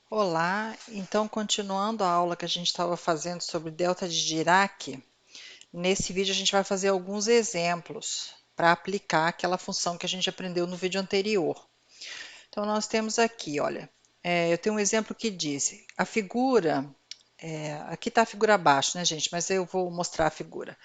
Olá, então continuando a aula que a gente estava fazendo sobre delta de Dirac, nesse vídeo a gente vai fazer alguns exemplos para aplicar aquela função que a gente aprendeu no vídeo anterior. Então nós temos aqui, olha, eu tenho um exemplo que diz, a figura, aqui está a figura abaixo, né gente, mas eu vou mostrar a figura.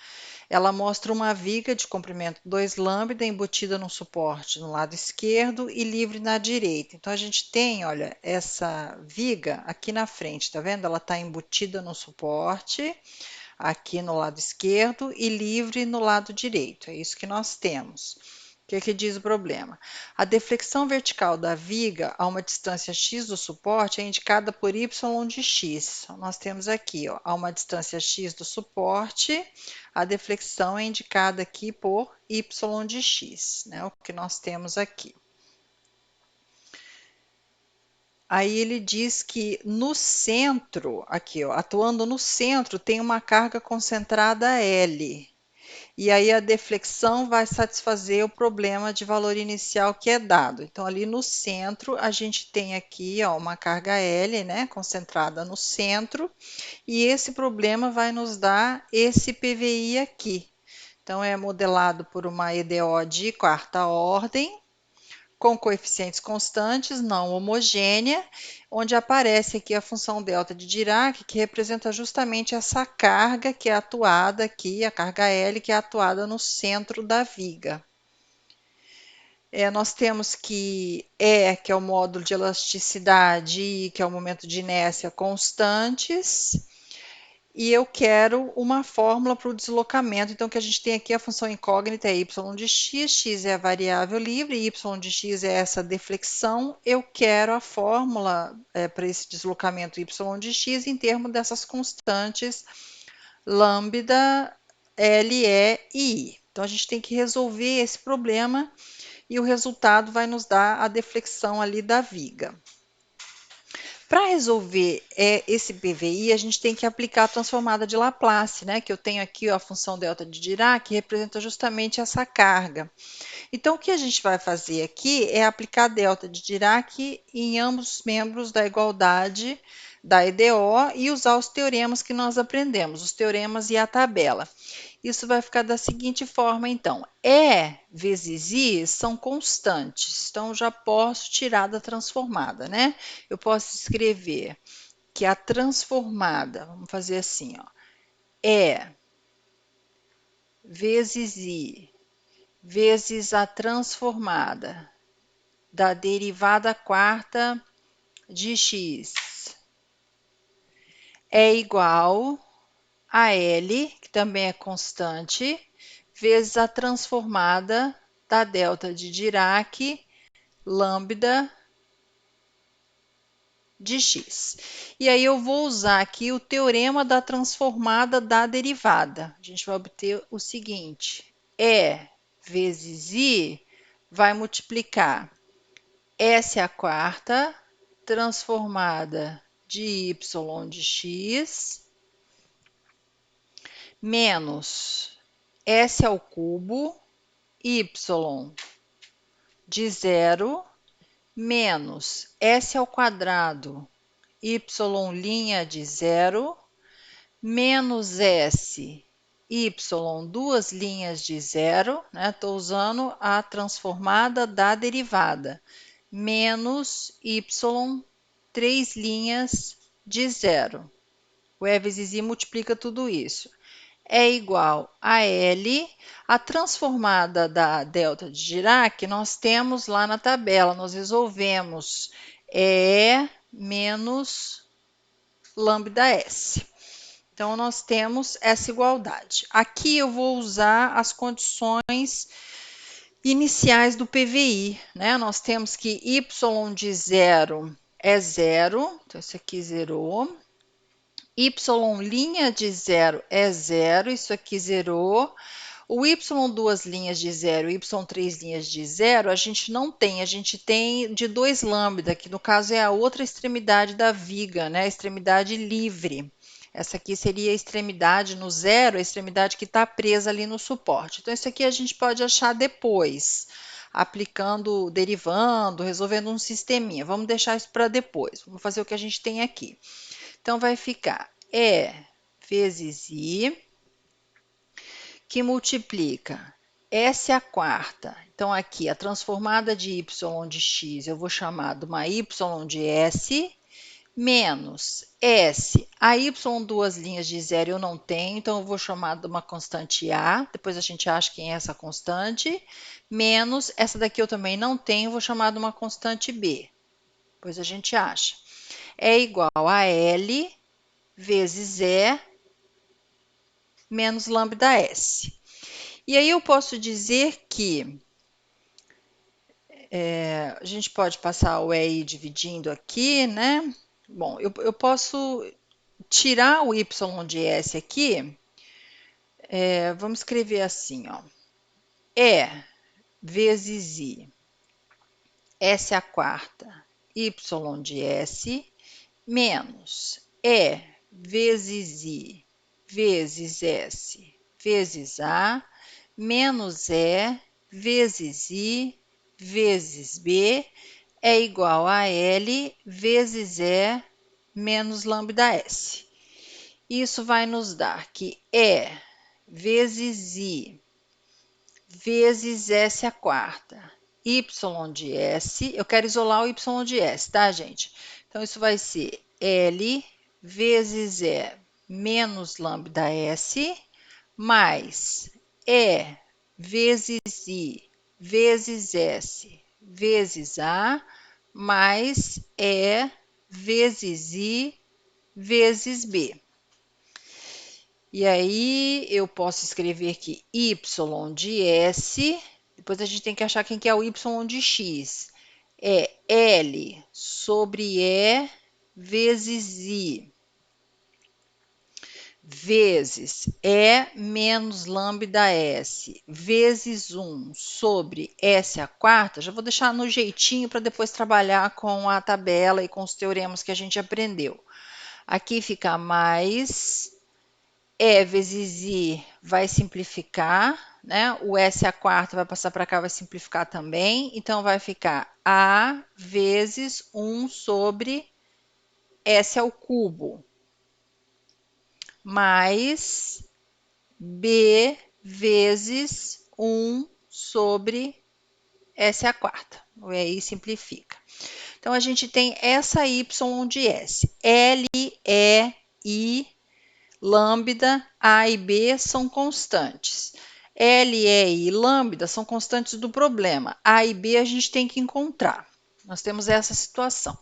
Ela mostra uma viga de comprimento 2 lambda embutida num suporte no lado esquerdo e livre na direita. Então a gente tem, olha, essa viga aqui na frente, tá vendo? Ela está embutida no suporte aqui no lado esquerdo e livre no lado direito. É isso que nós temos. O que diz o problema? A deflexão vertical da viga a uma distância x do suporte é indicada por y de x. Então, nós temos aqui, ó, a uma distância x do suporte, a deflexão é indicada aqui por y de x, né? O que nós temos aqui. Aí ele diz que no centro, aqui, ó, atuando no centro, tem uma carga concentrada L. E aí a deflexão vai satisfazer o problema de valor inicial que é dado. Então, ali no centro, a gente tem aqui ó, uma carga L, né, concentrada no centro, e esse problema vai nos dar esse PVI aqui. Então, é modelado por uma EDO de quarta ordem, com coeficientes constantes, não homogênea, onde aparece aqui a função delta de Dirac, que representa justamente essa carga que é atuada aqui, a carga L, que é atuada no centro da viga. Nós temos que E, que é o módulo de elasticidade, I, que é o momento de inércia constantes, e eu quero uma fórmula para o deslocamento. Então, o que a gente tem aqui, a função incógnita é y de x, x é a variável livre, y de x é essa deflexão. Eu quero a fórmula para esse deslocamento y de x em termos dessas constantes lambda, L, E e I. Então, a gente tem que resolver esse problema e o resultado vai nos dar a deflexão ali da viga. Para resolver esse PVI, a gente tem que aplicar a transformada de Laplace, né? Que eu tenho aqui ó, a função delta de Dirac, que representa justamente essa carga. Então, o que a gente vai fazer aqui é aplicar a delta de Dirac em ambos os membros da igualdade da EDO e usar os teoremas que nós aprendemos, os teoremas e a tabela. Isso vai ficar da seguinte forma, então. E vezes I são constantes, então já posso tirar da transformada, né? Eu posso escrever que a transformada, vamos fazer assim, ó, E vezes I vezes a transformada da derivada quarta de x é igual a L, que também é constante, vezes a transformada da delta de Dirac, lambda de x. E aí eu vou usar aqui o teorema da transformada da derivada. A gente vai obter o seguinte, E vezes I vai multiplicar S à quarta, transformada de y de x, menos S ao cubo, y de zero, menos S ao quadrado, y' de zero, menos S, y, duas linhas de zero, né? Estou usando a transformada da derivada, menos y, três linhas de zero. O E vezes I multiplica tudo isso. É igual a L, a transformada da delta de Dirac, nós temos lá na tabela, nós resolvemos E menos lambda S. Então, nós temos essa igualdade. Aqui eu vou usar as condições iniciais do PVI, né? Nós temos que y de zero é zero, então isso aqui zerou. Y' de zero é zero, isso aqui zerou. O y duas linhas de zero e y três linhas de zero, a gente não tem, a gente tem de 2 lambda, que no caso é a outra extremidade da viga, né? A extremidade livre. Essa aqui seria a extremidade no zero, a extremidade que está presa ali no suporte. Então, isso aqui a gente pode achar depois. aplicando, derivando, resolvendo um sisteminha. Vamos deixar isso para depois. Vamos fazer o que a gente tem aqui. Então, vai ficar E vezes I, que multiplica S à quarta. Então, aqui, a transformada de y de x, eu vou chamar de uma y de S, menos S. A y, duas linhas de zero eu não tenho, então eu vou chamar de uma constante A, depois a gente acha quem é essa constante, menos, essa daqui eu também não tenho, vou chamar de uma constante B, depois a gente acha. É igual a L vezes E menos lambda S. E aí eu posso dizer que a gente pode passar o EI dividindo aqui, né? Bom, eu posso tirar o y de S aqui, vamos escrever assim, ó, E vezes I, S à quarta, y de S, menos E vezes I, vezes S, vezes A, menos E, vezes I, vezes B, é igual a L vezes E menos lambda S. Isso vai nos dar que E vezes I vezes S à quarta, y de S, eu quero isolar o y de S, tá, gente? Então, isso vai ser L vezes E menos lambda S, mais E vezes I vezes S vezes A, mais E vezes I vezes B. E aí eu posso escrever que y de S, depois a gente tem que achar quem que é o y de x. É L sobre E vezes I, vezes E menos lambda S, vezes 1 sobre S à quarta. Já vou deixar no jeitinho para depois trabalhar com a tabela e com os teoremas que a gente aprendeu. Aqui fica mais E vezes I vai simplificar, né? O S à quarta vai passar para cá, vai simplificar também. Então, vai ficar A vezes 1 sobre S ao cubo, mais B vezes 1 sobre S à quarta. E aí simplifica. Então, a gente tem essa Y de S. L, E, I, lambda, A e B são constantes. L, E e lambda são constantes do problema. A e B a gente tem que encontrar. Nós temos essa situação.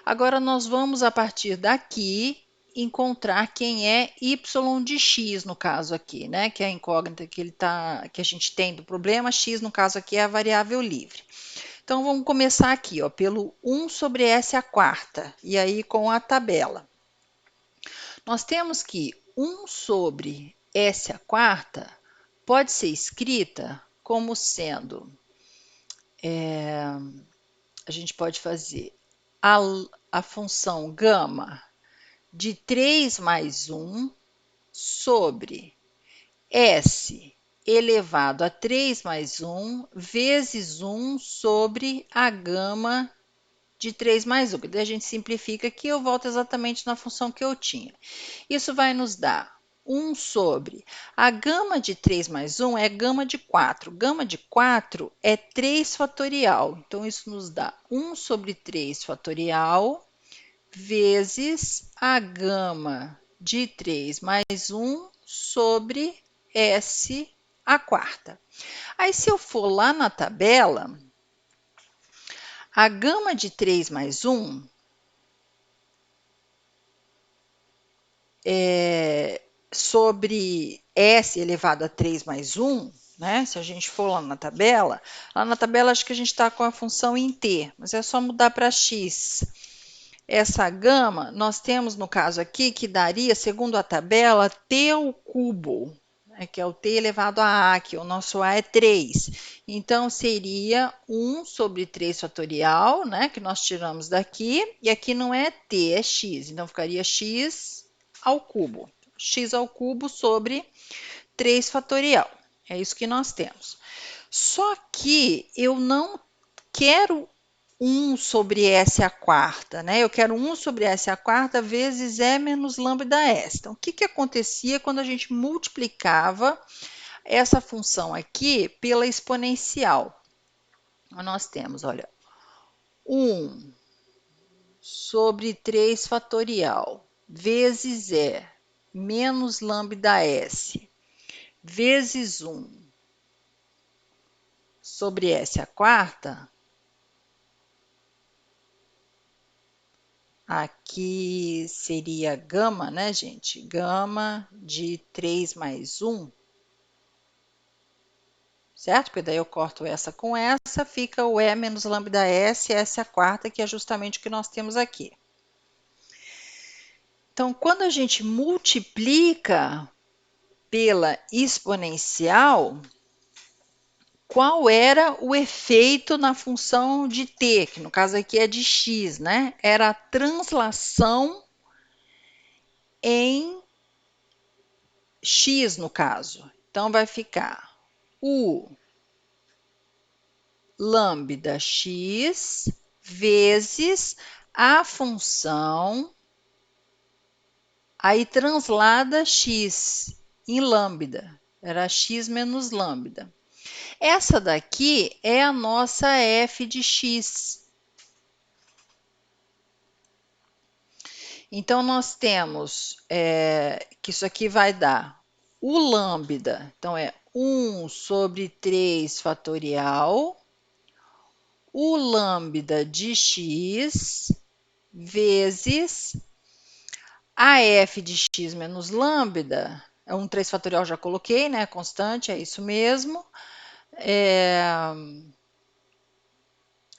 Agora, nós vamos, a partir daqui, encontrar quem é y de x, no caso aqui, né? Que é a incógnita que a gente tem do problema. X, no caso aqui, é a variável livre. Então, vamos começar aqui, ó, pelo 1 sobre S à quarta, e aí com a tabela. Nós temos que 1 sobre S à quarta pode ser escrita como sendo, a gente pode fazer a função gama de 3 mais 1 sobre S elevado a 3 mais 1 vezes 1 sobre a gama de 3 mais 1. Daí a gente simplifica aqui, eu volto exatamente na função que eu tinha. Isso vai nos dar 1 sobre. A gama de 3 mais 1 é gama de 4. Gama de 4 é 3 fatorial. Então, isso nos dá 1 sobre 3 fatorial vezes a gama de 3 mais 1 sobre S à quarta. Aí, se eu for lá na tabela, a gama de 3 mais 1 sobre S elevado a 3 mais 1, né? Se a gente for lá na tabela acho que a gente está com a função em t, mas é só mudar para x. Essa gama, nós temos no caso aqui que daria, segundo a tabela, t ao cubo, né? Que é o t elevado a a, que o nosso a é 3. Então, seria 1 sobre 3 fatorial, né? Que nós tiramos daqui, e aqui não é t, é x. Então, ficaria x ao cubo. X ao cubo sobre 3 fatorial. É isso que nós temos. Só que eu não quero 1 sobre S à quarta, né? Eu quero 1 sobre S à quarta vezes E menos lambda S. Então, o que acontecia quando a gente multiplicava essa função aqui pela exponencial? Nós temos, olha, 1 sobre 3 fatorial vezes E menos lambda S vezes 1 sobre S à quarta. Aqui seria gama, né, gente? Gama de 3 mais 1, certo? Porque daí eu corto essa com essa, fica o E menos lambda S, S à quarta, que é justamente o que nós temos aqui. Então, quando a gente multiplica pela exponencial, qual era o efeito na função de t, que no caso aqui é de x, né? Era a translação em x, no caso. Então, vai ficar u lambda x vezes a função, aí translada x em lambda. Era x menos lambda. Essa daqui é a nossa f de x. Então, nós temos que isso aqui vai dar o lambda. Então, é 1 sobre 3 fatorial, o lambda de x vezes a f de x menos lambda. É um 3 fatorial, já coloquei, né? Constante, é isso mesmo.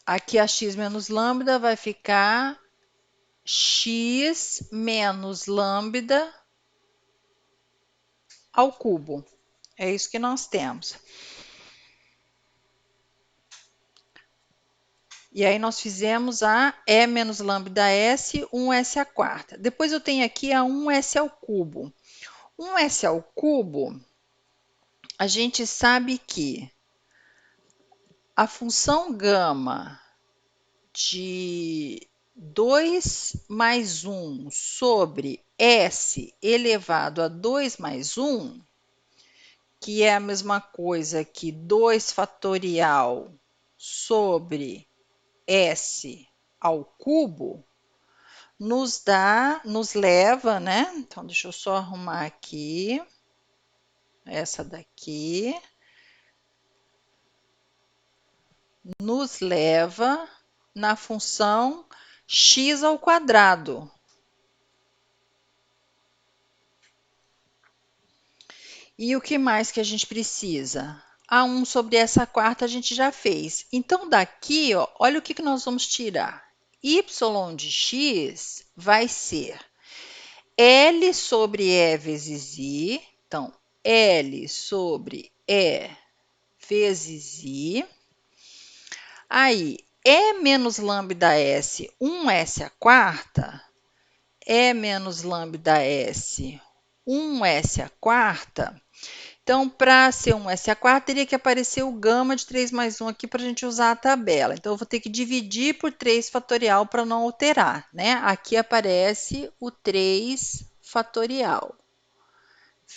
Aqui a x menos lambda vai ficar x menos lambda ao cubo. É isso que nós temos. E aí nós fizemos a E menos lambda S, 1S à quarta. Depois eu tenho aqui a 1S ao cubo. 1S ao cubo, a gente sabe que a função gama de 2 mais 1 sobre S elevado a 2 mais 1, que é a mesma coisa que 2 fatorial sobre S ao cubo, nos leva, né? Então, deixa eu só arrumar aqui, essa daqui, nos leva na função x ao quadrado. E o que mais que a gente precisa? A 1 sobre essa quarta a gente já fez. Então, daqui, ó, olha o que nós vamos tirar. Y de x vai ser L sobre E vezes I. Então, L sobre E vezes I. Aí, E menos lambda S, 1S à quarta. E menos lambda S, 1S à quarta. Então, para ser 1S à quarta, teria que aparecer o gama de 3 mais 1 aqui para a gente usar a tabela. Então, eu vou ter que dividir por 3 fatorial para não alterar, né? Aqui aparece o 3 fatorial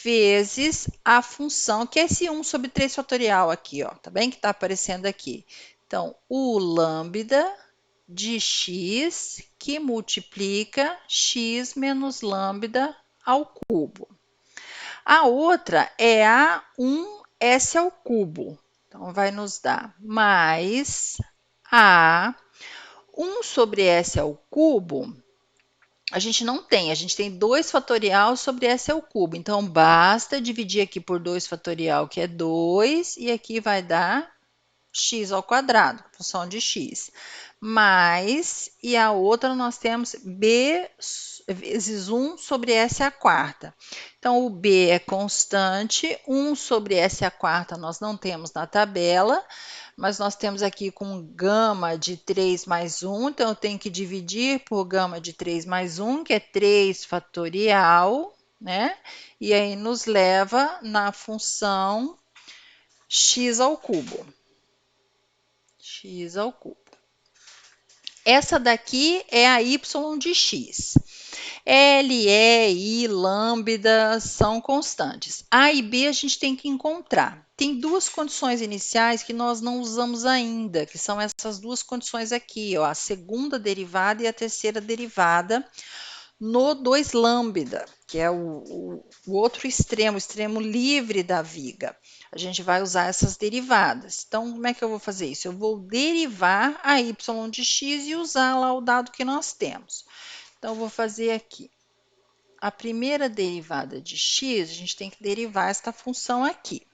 vezes a função, que é esse 1 sobre 3 fatorial aqui, ó, tá bem? Que está aparecendo aqui. Então, o lambda de x que multiplica x menos lambda ao cubo. A outra é a 1s ao cubo. Então, vai nos dar mais a 1 sobre s ao cubo. A gente não tem, a gente tem 2 fatorial sobre s ao cubo. Então, basta dividir aqui por 2 fatorial, que é 2, e aqui vai dar x ao quadrado, função de x. Mais, e a outra nós temos b vezes 1 sobre s à quarta. Então, o b é constante, 1 sobre s à quarta nós não temos na tabela, mas nós temos aqui com gama de 3 mais 1, então eu tenho que dividir por gama de 3 mais 1, que é 3 fatorial, né? E aí nos leva na função x ao cubo. X ao cubo. Essa daqui é a y de x. L, E, I, lambda são constantes. A e B a gente tem que encontrar. Tem duas condições iniciais que nós não usamos ainda, que são essas duas condições aqui, ó, a segunda derivada e a terceira derivada no 2 lambda, que é o outro extremo, o extremo livre da viga. A gente vai usar essas derivadas. Então, como é que eu vou fazer isso? Eu vou derivar a y de x e usar lá o dado que nós temos. Então, eu vou fazer aqui. A primeira derivada de x, a gente tem que derivar esta função aqui.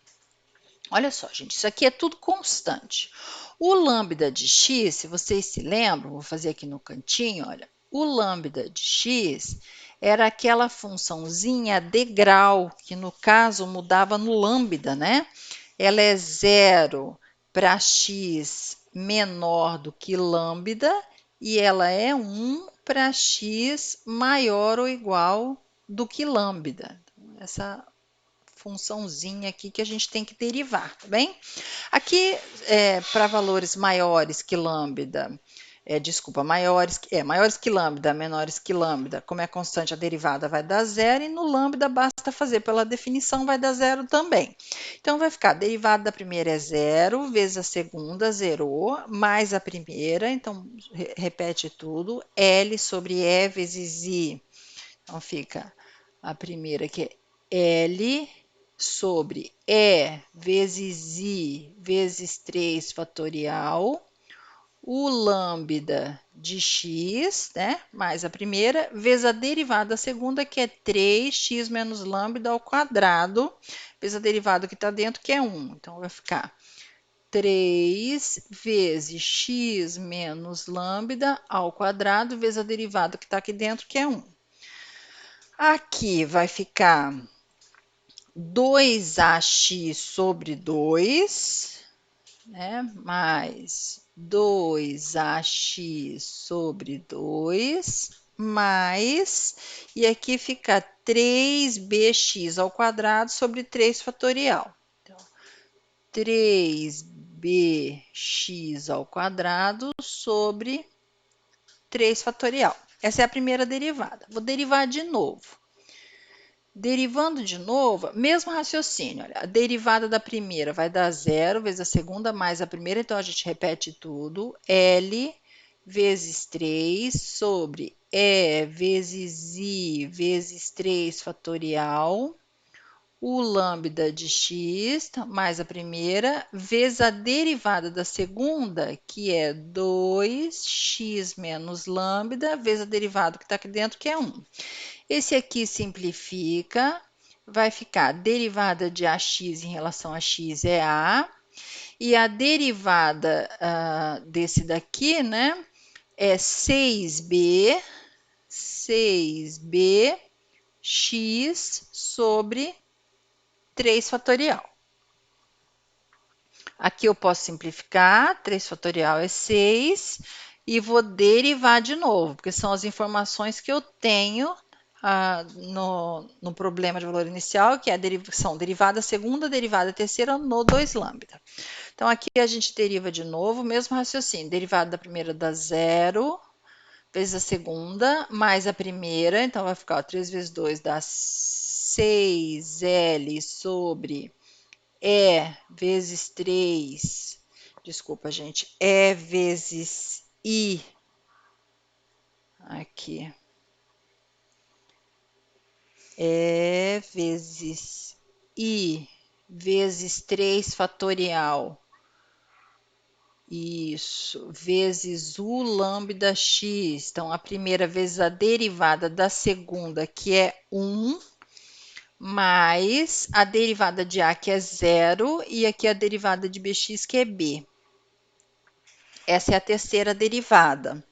Olha só, gente, isso aqui é tudo constante. O lambda de x, se vocês se lembram, vou fazer aqui no cantinho, olha. O lambda de x era aquela funçãozinha degrau, que no caso mudava no lambda, né? Ela é 0 para x menor do que lambda e ela é 1 para x maior ou igual do que lambda. Essa funçãozinha aqui que a gente tem que derivar, tá bem? Aqui, para valores maiores que lambda, maiores que lambda, menores que lambda, como é constante, a derivada vai dar zero, e no lambda basta fazer pela definição, vai dar zero também. Então, vai ficar, a derivada da primeira é zero, vezes a segunda, zerou, mais a primeira, então, repete tudo, L sobre E vezes I. Então, fica a primeira que é L sobre E vezes I vezes 3 fatorial, o lambda de x, né, mais a primeira, vezes a derivada da segunda, que é 3x menos lambda ao quadrado, vezes a derivada que está dentro, que é 1. Então, vai ficar 3 vezes x menos lambda ao quadrado, vezes a derivada que está aqui dentro, que é 1. Aqui vai ficar 2ax sobre 2, né, mais 2ax sobre 2, mais, e aqui fica 3bx ao quadrado sobre 3 fatorial. Então, 3bx ao quadrado sobre 3 fatorial. Essa é a primeira derivada. Vou derivar de novo. Derivando de novo, mesmo raciocínio. Olha, a derivada da primeira vai dar zero vezes a segunda mais a primeira, então a gente repete tudo. L vezes 3 sobre E vezes I vezes 3 fatorial. O lambda de x mais a primeira, vezes a derivada da segunda, que é 2x menos lambda, vezes a derivada que está aqui dentro, que é 1. Esse aqui simplifica, vai ficar a derivada de ax em relação a x é a, e a derivada desse daqui, né, é 6b x sobre 3 fatorial. Aqui eu posso simplificar, 3 fatorial é 6, e vou derivar de novo, porque são as informações que eu tenho no problema de valor inicial, que é são derivada segunda, derivada terceira no 2 lambda. Então, aqui a gente deriva de novo, mesmo raciocínio, derivada da primeira dá zero, vezes a segunda, mais a primeira, então vai ficar 3 vezes 2 dá 6L sobre E vezes 3, desculpa, gente, E vezes I, aqui, E vezes I vezes 3 fatorial, isso, vezes o lambda x, então a primeira vezes a derivada da segunda, que é 1, mais a derivada de A, que é 0, e aqui a derivada de bx, que é b. Essa é a terceira derivada.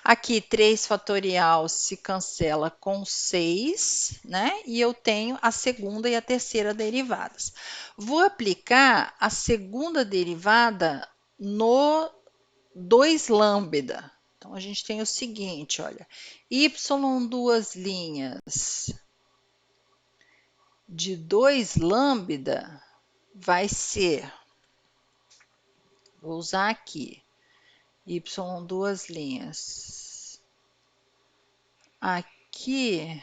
Aqui, 3 fatorial se cancela com 6, né? E eu tenho a segunda e a terceira derivadas. Vou aplicar a segunda derivada no 2 lambda. Então, a gente tem o seguinte, olha, y duas linhas de 2 lambda vai ser Vou usar aqui, y duas linhas. Aqui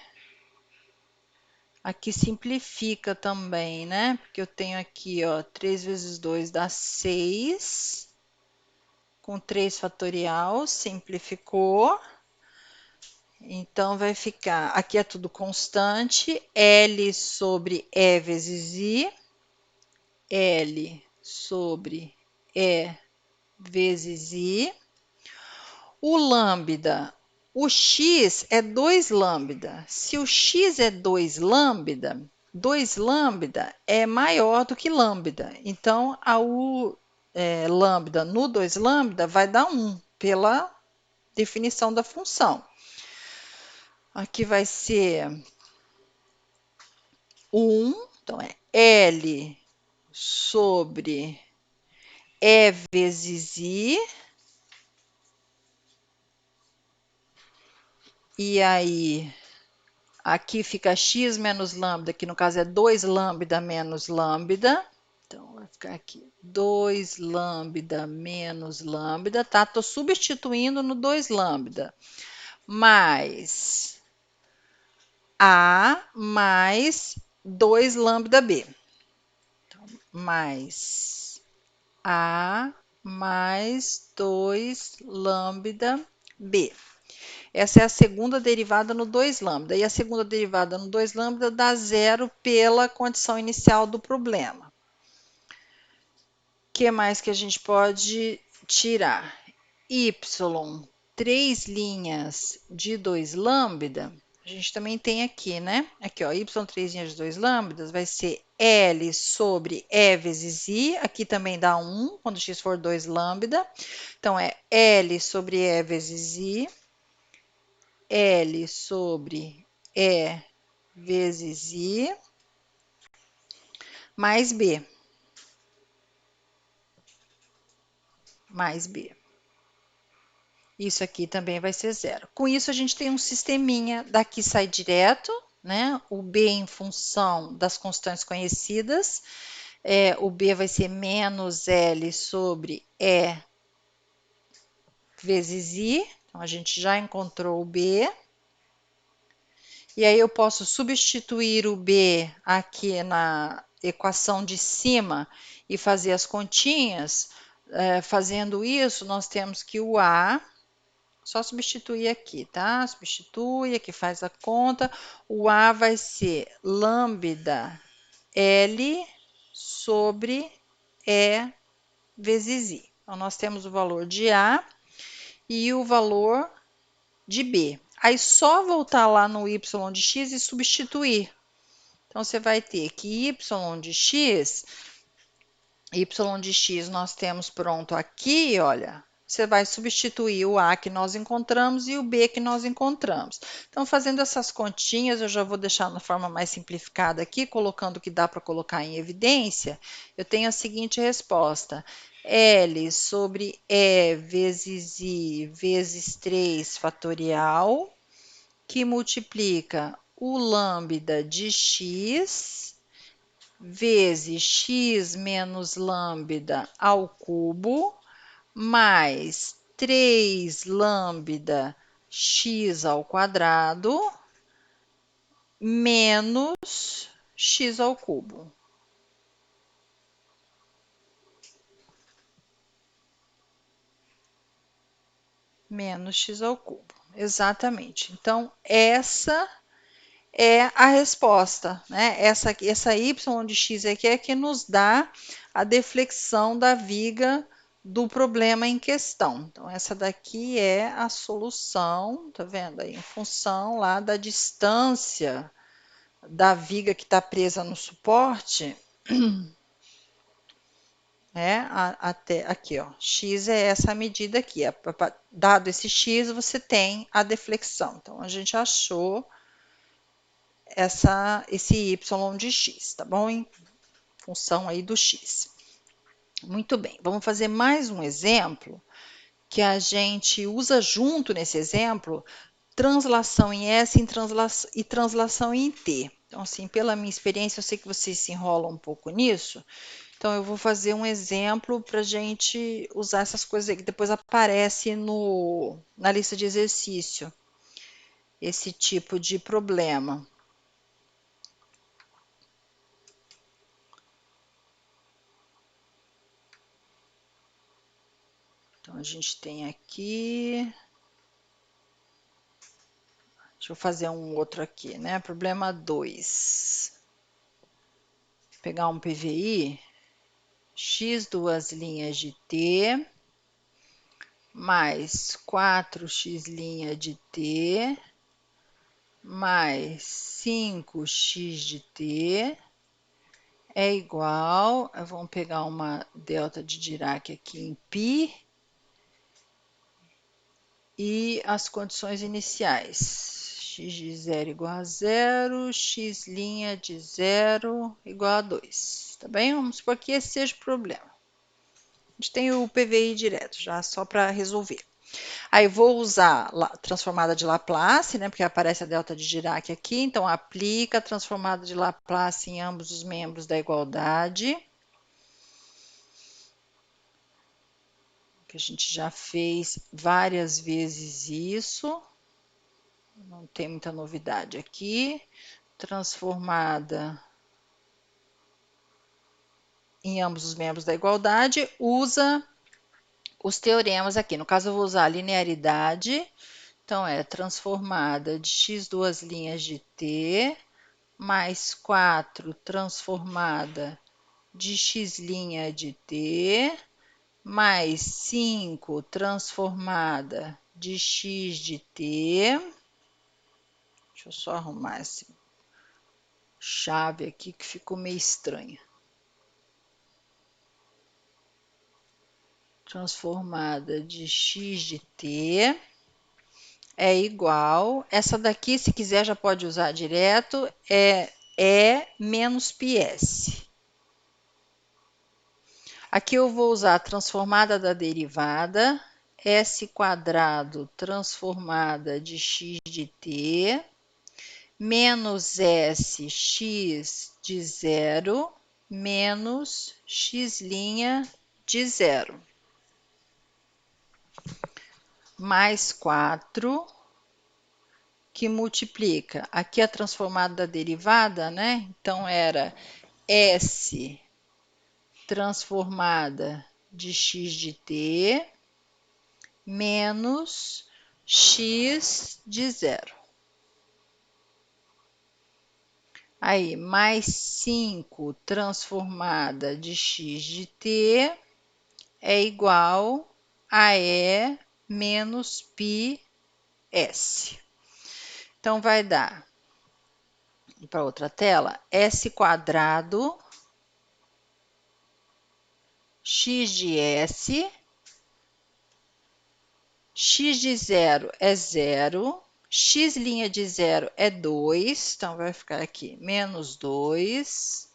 simplifica também, né? Porque eu tenho aqui, ó, 3 vezes 2 dá 6, com 3 fatorial, simplificou. Então, vai ficar, aqui é tudo constante, L sobre E vezes I, L sobre E vezes I. O lambda, o x é 2 lambda. Se o x é 2 lambda é maior do que lambda. Então, a U lambda no 2 lambda vai dar 1, pela definição da função. Aqui vai ser 1, então é L sobre E vezes I. E aí, aqui fica x menos lambda, que no caso é 2 lambda menos lambda. Então, vai ficar aqui 2 lambda menos lambda, tá? Estou substituindo no 2 lambda. Mais A mais 2 lambda B. Então, mais A mais 2 lambda B. Essa é a segunda derivada no 2 lambda. E a segunda derivada no 2 lambda dá zero pela condição inicial do problema. O que mais que a gente pode tirar? Y, 3 linhas de 2 lambda, a gente também tem aqui, né? Aqui, ó, y 3 linhas de 2 lambdas vai ser L sobre E vezes I, aqui também dá 1, quando x for 2 lambda. Então, é L sobre E vezes I, L sobre E vezes I, mais B. Mais B. Isso aqui também vai ser zero. Com isso, a gente tem um sisteminha, daqui sai direto, né? O B em função das constantes conhecidas. O B vai ser menos L sobre E vezes I. Então, a gente já encontrou o B. E aí, eu posso substituir o B aqui na equação de cima e fazer as continhas. Fazendo isso, nós temos que o A, só substituir aqui, tá? Substitui, aqui faz a conta. O A vai ser lambda L sobre E vezes I. Então, nós temos o valor de A e o valor de B. Aí, só voltar lá no y de x e substituir. Então, você vai ter que y de x nós temos pronto aqui, olha. Você vai substituir o A que nós encontramos e o B que nós encontramos. Então, fazendo essas continhas, eu já vou deixar na forma mais simplificada aqui, colocando o que dá para colocar em evidência. Eu tenho a seguinte resposta. L sobre E vezes I vezes 3 fatorial, que multiplica o lambda de x vezes x menos lambda ao cubo, mais 3 lambda x ao quadrado, menos x ao cubo. Menos x ao cubo. Exatamente. Então, essa é a resposta, né? Essa y de x aqui é que nos dá a deflexão da viga do problema em questão. Então, essa daqui é a solução, tá vendo aí? Em função lá da distância da viga que está presa no suporte, né? Até aqui, ó. X é essa medida aqui. Dado esse x, você tem a deflexão. Então, a gente achou esse y de x, tá bom? Em função aí do x. Muito bem, vamos fazer mais um exemplo que a gente usa junto nesse exemplo, translação em S e translação em T. Então, assim, pela minha experiência, eu sei que vocês se enrolam um pouco nisso, Então, eu vou fazer um exemplo para a gente usar essas coisas aí, que depois aparece na lista de exercício, esse tipo de problema. Então, a gente tem aqui... Deixa eu fazer um outro aqui, né? Problema 2. Pegar um PVI, x duas linhas de t, mais 4x' de t, mais 5x de t, é igual, vamos pegar uma delta de Dirac aqui em π, e as condições iniciais, x de 0 igual a 0, x' de 0 igual a 2, tá bem? Vamos supor que esse seja o problema. A gente tem o PVI direto, já só para resolver. Aí vou usar a transformada de Laplace, né, porque aparece a delta de Dirac aqui, então aplica a transformada de Laplace em ambos os membros da igualdade, que a gente já fez várias vezes isso, não tem muita novidade aqui. Transformada em ambos os membros da igualdade, usa os teoremas aqui. No caso, eu vou usar a linearidade, então é transformada de x duas linhas de t, mais 4 transformada de x' de t, mais 5 transformada de x de t. Deixa eu só arrumar essa chave aqui que ficou meio estranha. Transformada de x de t é igual, essa daqui, se quiser, já pode usar direto, é menos πs. Aqui eu vou usar a transformada da derivada, s quadrado transformada de x de t, menos s x de 0, menos x' de 0. Mais 4, que multiplica. Aqui a transformada da derivada, né? Então, era s transformada de x de t, menos x de 0. Aí, mais 5 transformada de x de t é igual a E menos πs. Então, vai dar, para outra tela, s quadrado, x de s, x de 0 é 0, x' de 0 é 2, então vai ficar aqui menos 2.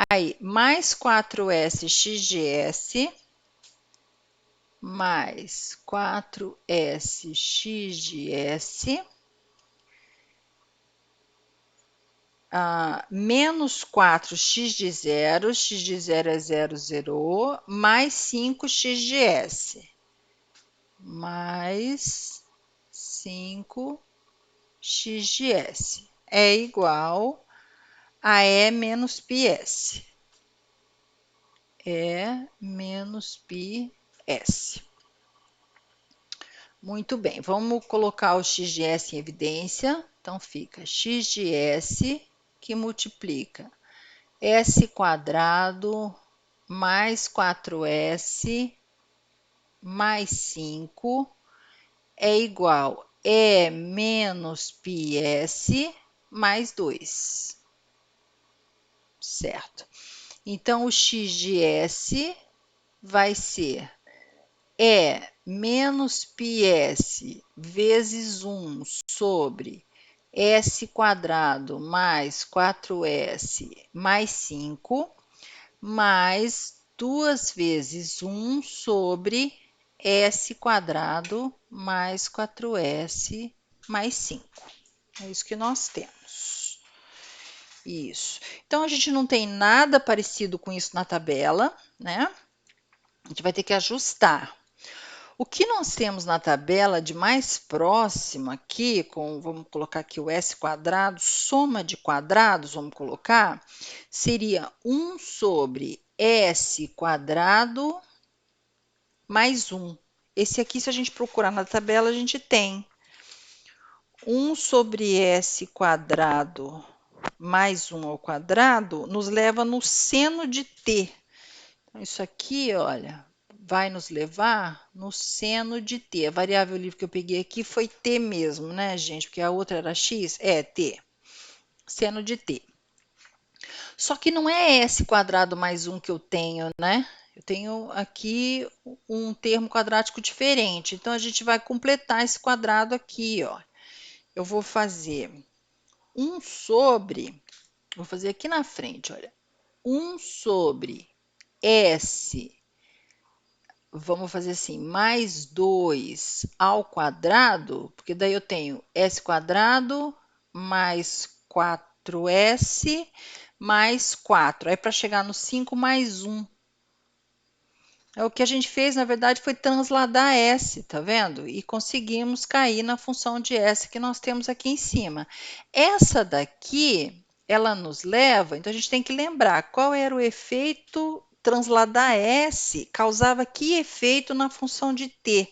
Aí, mais 4s x de s, mais 4s x de s, menos 4x de 0, x de 0 é 0, 0, mais 5x de s, mais 5x de s, é igual a E menos πs. E menos πs. Muito bem, vamos colocar o x de s em evidência. Então, fica x de s que multiplica s quadrado mais 4s mais 5 é igual a E menos πs mais 2. Certo? Então, o x de s vai ser E menos πs vezes 1 sobre s quadrado mais 4s mais 5, mais 2 vezes 1 sobre s quadrado mais 4s mais 5. É isso que nós temos. Isso. Então, a gente não tem nada parecido com isso na tabela, né? A gente vai ter que ajustar. O que nós temos na tabela de mais próximo aqui, vamos colocar aqui o s quadrado, soma de quadrados, vamos colocar, seria 1 sobre s quadrado mais 1. Esse aqui, se a gente procurar na tabela, a gente tem 1 sobre s quadrado mais 1 ao quadrado, nos leva no seno de t. Então, isso aqui, olha, vai nos levar no seno de t. A variável livre que eu peguei aqui foi t mesmo, né, gente? Porque a outra era x, é t. Seno de t. Só que não é s quadrado mais 1 que eu tenho, né? Eu tenho aqui um termo quadrático diferente. Então, a gente vai completar esse quadrado aqui, ó. Eu vou fazer 1 sobre, vou fazer aqui na frente, olha. 1 sobre s, vamos fazer assim, mais 2 ao quadrado, porque daí eu tenho s quadrado mais 4s mais 4. Aí, para chegar no 5 mais 1. O que a gente fez, na verdade, foi transladar S, tá vendo? E conseguimos cair na função de S que nós temos aqui em cima. Essa daqui, ela nos leva, então a gente tem que lembrar qual era o efeito transladar S, causava que efeito na função de t.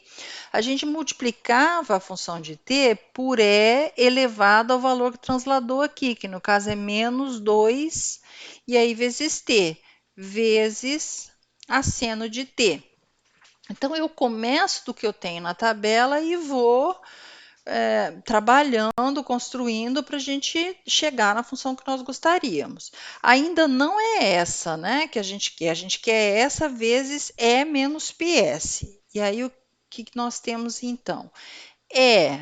A gente multiplicava a função de t por e elevado ao valor que transladou aqui, que no caso é menos 2, e aí vezes t, vezes a seno de t. Então, eu começo do que eu tenho na tabela e vou trabalhando, construindo para a gente chegar na função que nós gostaríamos. Ainda não é essa, né, que a gente quer essa vezes E menos PS. E aí, o que nós temos então? E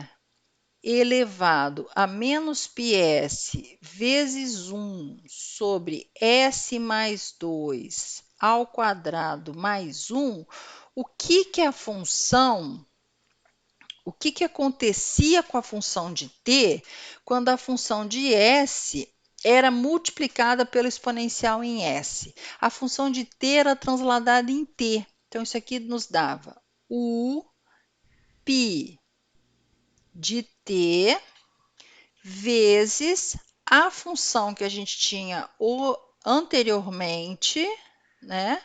elevado a menos PS vezes 1 sobre S mais 2 ao quadrado mais 1, o que a função, o que acontecia com a função de t quando a função de s era multiplicada pelo exponencial em s? A função de t era transladada em t. Então, isso aqui nos dava o π de t vezes a função que a gente tinha anteriormente, né,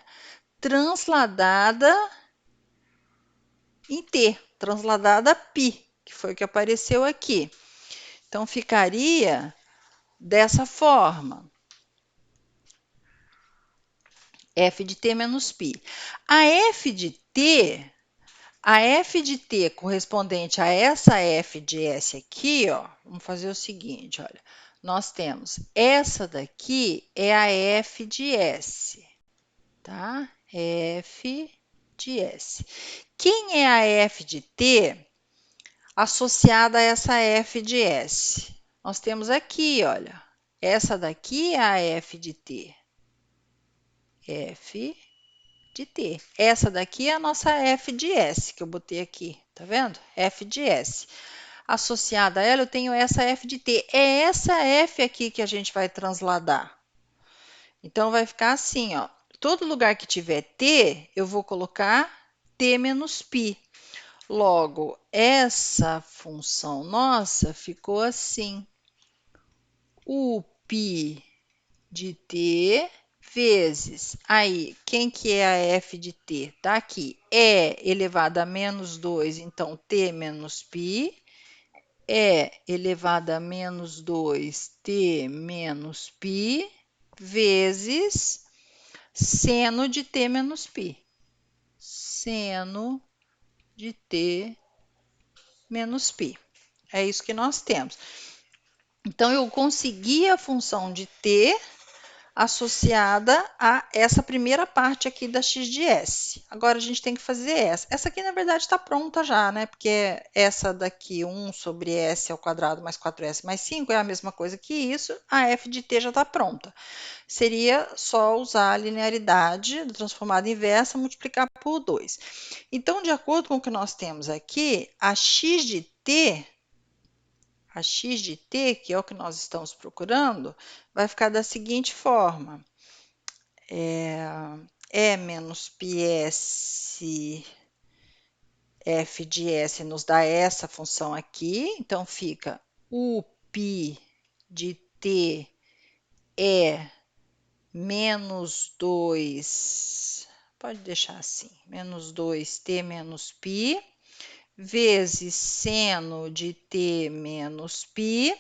transladada em t, transladada π, que foi o que apareceu aqui. Então, ficaria dessa forma. F de t menos π. A f de t correspondente a essa f de s aqui, ó, vamos fazer o seguinte, olha. Nós temos essa daqui é a f de s, tá? F de s. Quem é a f de t associada a essa f de s? Nós temos aqui, olha, essa daqui é a f de t. F de t. Essa daqui é a nossa f de s, que eu botei aqui, tá vendo? F de s. Associada a ela, eu tenho essa f de t. É essa f aqui que a gente vai transladar. Então, vai ficar assim, ó. Todo lugar que tiver t, eu vou colocar t menos π. Logo, essa função nossa ficou assim. O π de t vezes, aí, quem que é a f de t? Tá aqui, é elevado a menos 2, então t menos π, é elevado a menos 2, t menos π, vezes seno de t menos π. Seno de t menos π. É isso que nós temos. Então, eu consegui a função de t associada a essa primeira parte aqui da x de s. Agora, a gente tem que fazer essa. Essa aqui, na verdade, está pronta já, né? Porque essa daqui, 1 sobre s ao quadrado mais 4s mais 5, é a mesma coisa que isso. A f de t já está pronta. Seria só usar a linearidade da transformada inversa, multiplicar por 2. Então, de acordo com o que nós temos aqui, a x de t a x de t, que é o que nós estamos procurando, vai ficar da seguinte forma. E menos πs f de s nos dá essa função aqui, então fica o π de t é menos 2, pode deixar assim, menos 2t menos π, vezes seno de t menos π,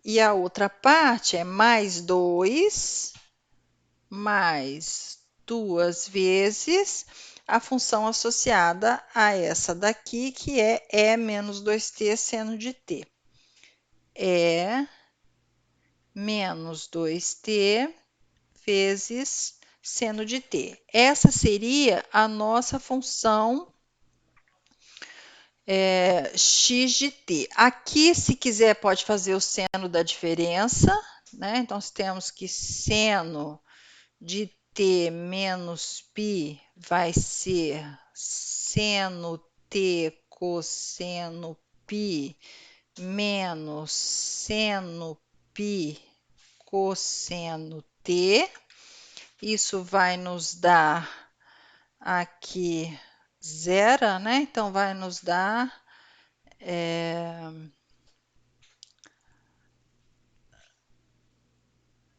e a outra parte é mais 2, mais 2 vezes a função associada a essa daqui, que é E menos 2t seno de t. E menos 2t vezes seno de t. Essa seria a nossa função x de t. Aqui, se quiser, pode fazer o seno da diferença, né? Então, temos que seno de t menos π vai ser seno t cosseno π menos seno π cosseno t. Isso vai nos dar aqui zero, né? Então, vai nos dar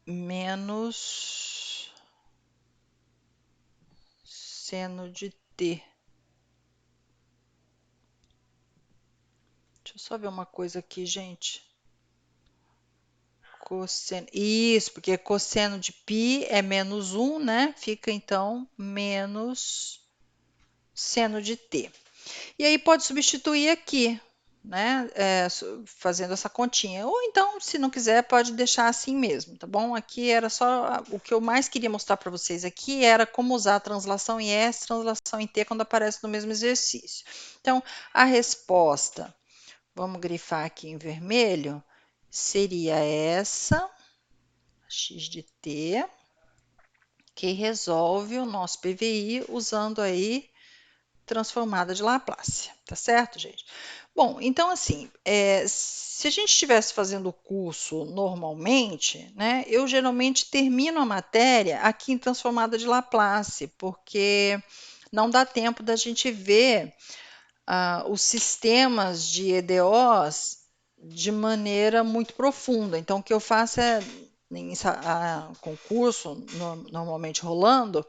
menos seno de t. Deixa eu só ver uma coisa aqui, gente. Cosseno. Isso, porque cosseno de π é menos 1, né? Fica, então, menos seno de t. E aí pode substituir aqui, né? Fazendo essa continha. Ou então, se não quiser, pode deixar assim mesmo, tá bom? Aqui era só o que eu mais queria mostrar para vocês aqui era como usar a translação em S, translação em T quando aparece no mesmo exercício. Então, a resposta, vamos grifar aqui em vermelho, seria essa, x de t, que resolve o nosso PVI usando aí transformada de Laplace, tá certo, gente? Bom, então assim, se a gente estivesse fazendo o curso normalmente, né, eu geralmente termino a matéria aqui em transformada de Laplace, porque não dá tempo da gente ver os sistemas de EDOs de maneira muito profunda. Então, o que eu faço é, em concurso normalmente rolando,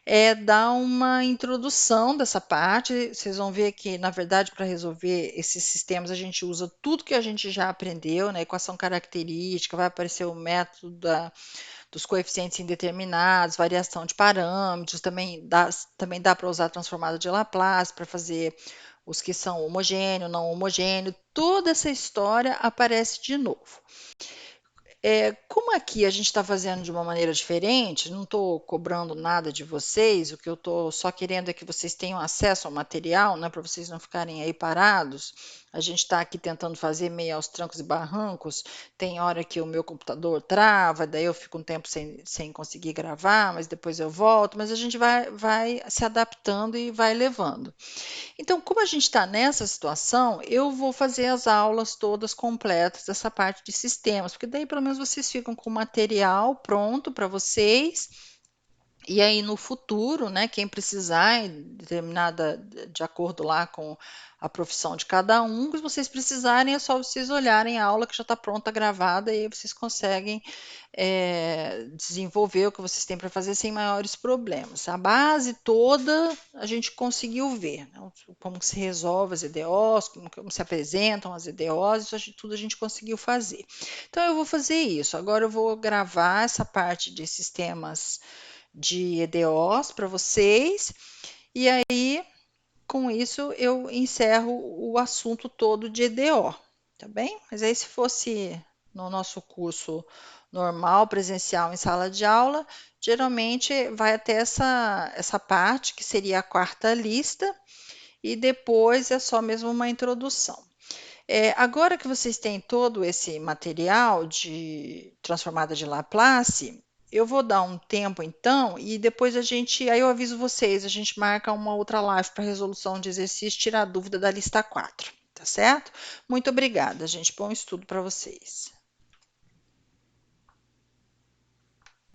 é dar uma introdução dessa parte. Vocês vão ver que, na verdade, para resolver esses sistemas, a gente usa tudo que a gente já aprendeu, né? Equação característica, vai aparecer o método dos coeficientes indeterminados, variação de parâmetros, também dá para usar a transformada de Laplace para fazer os que são homogêneo, não homogêneo, toda essa história aparece de novo. Como aqui a gente está fazendo de uma maneira diferente, não estou cobrando nada de vocês, o que eu estou só querendo é que vocês tenham acesso ao material, né, para vocês não ficarem aí parados. A gente está aqui tentando fazer meio aos trancos e barrancos, tem hora que o meu computador trava, daí eu fico um tempo sem conseguir gravar, mas depois eu volto, mas a gente vai se adaptando e vai levando. Então, como a gente está nessa situação, eu vou fazer as aulas todas completas dessa parte de sistemas, porque daí pelo menos vocês ficam com o material pronto para vocês. E aí no futuro, né, quem precisar, de acordo lá com a profissão de cada um, se vocês precisarem, é só vocês olharem a aula que já está pronta, gravada, e aí vocês conseguem desenvolver o que vocês têm para fazer sem maiores problemas. A base toda a gente conseguiu ver, né, como se resolve as EDOs, como se apresentam as EDOs, isso tudo a gente conseguiu fazer. Então eu vou fazer isso. Agora eu vou gravar essa parte de sistemas de EDOs para vocês, e aí com isso eu encerro o assunto todo de EDO, tá bem? Mas aí se fosse no nosso curso normal, presencial em sala de aula, geralmente vai até essa parte, que seria a quarta lista, e depois é só mesmo uma introdução. Agora que vocês têm todo esse material de transformada de Laplace, eu vou dar um tempo então e depois aí eu aviso vocês, a gente marca uma outra live para resolução de exercício, tirar a dúvida da lista 4, tá tá certo? Muito obrigada, gente. Bom estudo para vocês.